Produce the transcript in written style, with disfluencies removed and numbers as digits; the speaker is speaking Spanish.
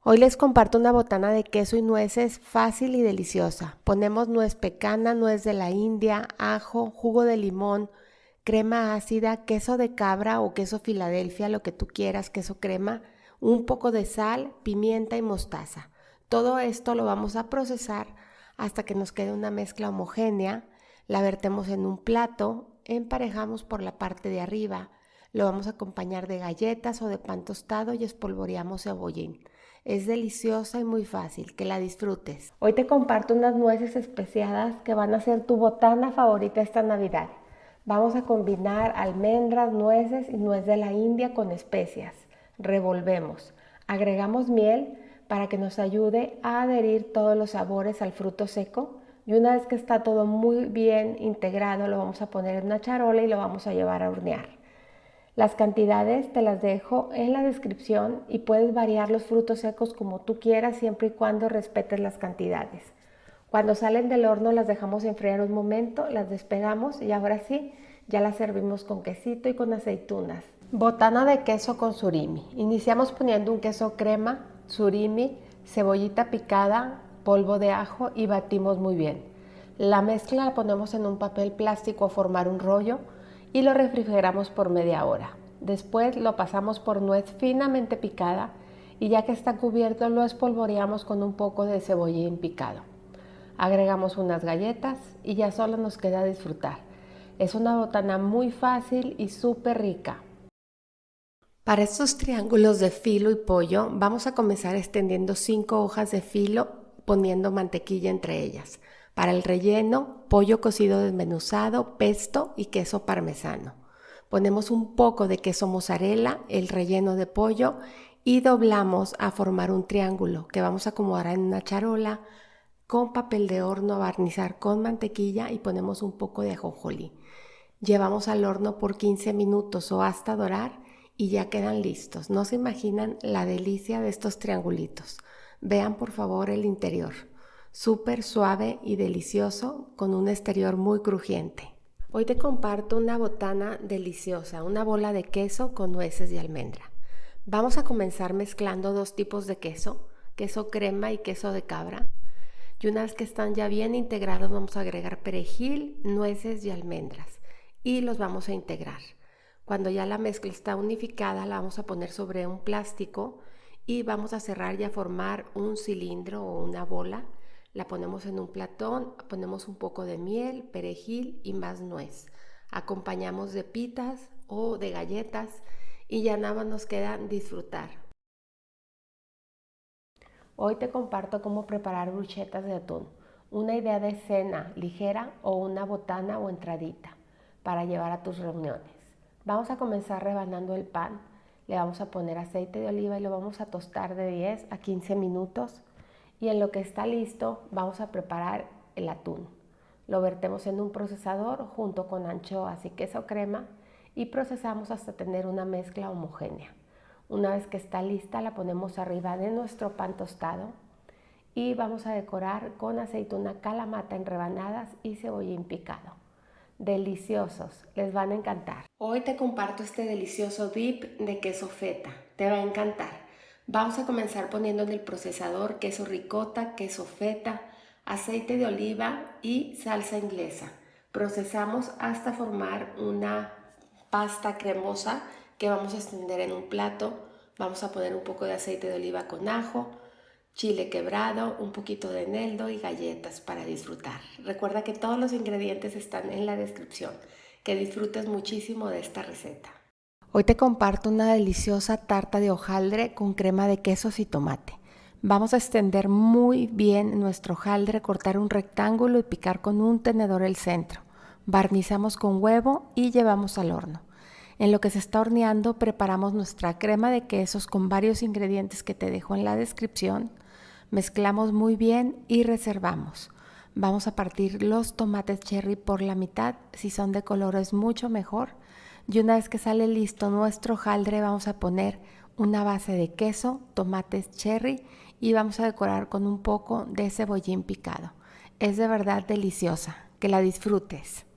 Hoy les comparto una botana de queso y nueces fácil y deliciosa. Ponemos nuez pecana, nuez de la India, ajo, jugo de limón, crema ácida, queso de cabra o queso Filadelfia, lo que tú quieras, queso crema, un poco de sal, pimienta y mostaza. Todo esto lo vamos a procesar hasta que nos quede una mezcla homogénea. La vertemos en un plato, emparejamos por la parte de arriba, lo vamos a acompañar de galletas o de pan tostado y espolvoreamos cebollín. Es deliciosa y muy fácil, que la disfrutes. Hoy te comparto unas nueces especiadas que van a ser tu botana favorita esta Navidad. Vamos a combinar almendras, nueces y nuez de la India con especias. Revolvemos. Agregamos miel para que nos ayude a adherir todos los sabores al fruto seco. Y una vez que está todo muy bien integrado, lo vamos a poner en una charola y lo vamos a llevar a hornear. Las cantidades te las dejo en la descripción y puedes variar los frutos secos como tú quieras siempre y cuando respetes las cantidades. Cuando salen del horno las dejamos enfriar un momento, las despegamos y ahora sí, ya las servimos con quesito y con aceitunas. Botana de queso con surimi. Iniciamos poniendo un queso crema, surimi, cebollita picada, polvo de ajo y batimos muy bien. La mezcla la ponemos en un papel plástico a formar un rollo y lo refrigeramos por media hora. Después lo pasamos por nuez finamente picada y ya que está cubierto lo espolvoreamos con un poco de cebollín picado. Agregamos unas galletas y ya solo nos queda disfrutar. Es una botana muy fácil y súper rica. Para estos triángulos de filo y pollo vamos a comenzar extendiendo 5 hojas de filo poniendo mantequilla entre ellas. Para el relleno, pollo cocido desmenuzado, pesto y queso parmesano. Ponemos un poco de queso mozzarella, el relleno de pollo y doblamos a formar un triángulo que vamos a acomodar en una charola con papel de horno a barnizar con mantequilla y ponemos un poco de ajonjolí. Llevamos al horno por 15 minutos o hasta dorar y ya quedan listos. No se imaginan la delicia de estos triangulitos. Vean por favor el interior. Súper suave y delicioso con un exterior muy crujiente. Hoy te comparto una botana deliciosa, una bola de queso con nueces y almendra. Vamos a comenzar mezclando dos tipos de queso, queso crema y queso de cabra. Y una vez que están ya bien integrados vamos a agregar perejil, nueces y almendras y los vamos a integrar. Cuando ya la mezcla está unificada la vamos a poner sobre un plástico y vamos a cerrar y a formar un cilindro o una bola. La ponemos en un platón, ponemos un poco de miel, perejil y más nuez. Acompañamos de pitas o de galletas y ya nada más nos queda disfrutar. Hoy te comparto cómo preparar bruchetas de atún, una idea de cena ligera o una botana o entradita para llevar a tus reuniones. Vamos a comenzar rebanando el pan, le vamos a poner aceite de oliva y lo vamos a tostar de 10 a 15 minutos. Y en lo que está listo vamos a preparar el atún. Lo vertemos en un procesador junto con anchoas y queso crema y procesamos hasta tener una mezcla homogénea. Una vez que está lista la ponemos arriba de nuestro pan tostado y vamos a decorar con aceituna kalamata en rebanadas y cebollín picado. Deliciosos, les van a encantar. Hoy te comparto este delicioso dip de queso feta, te va a encantar. Vamos a comenzar poniendo en el procesador queso ricota, queso feta, aceite de oliva y salsa inglesa. Procesamos hasta formar una pasta cremosa que vamos a extender en un plato. Vamos a poner un poco de aceite de oliva con ajo, chile quebrado, un poquito de eneldo y galletas para disfrutar. Recuerda que todos los ingredientes están en la descripción. Que disfrutes muchísimo de esta receta. Hoy te comparto una deliciosa tarta de hojaldre con crema de quesos y tomate. Vamos a extender muy bien nuestro hojaldre, cortar un rectángulo y picar con un tenedor el centro. Barnizamos con huevo y llevamos al horno. En lo que se está horneando preparamos nuestra crema de quesos con varios ingredientes que te dejo en la descripción. Mezclamos muy bien y reservamos. Vamos a partir los tomates cherry por la mitad, si son de color es mucho mejor. Y una vez que sale listo nuestro hojaldre vamos a poner una base de queso, tomates cherry y vamos a decorar con un poco de cebollín picado. Es de verdad deliciosa, que la disfrutes.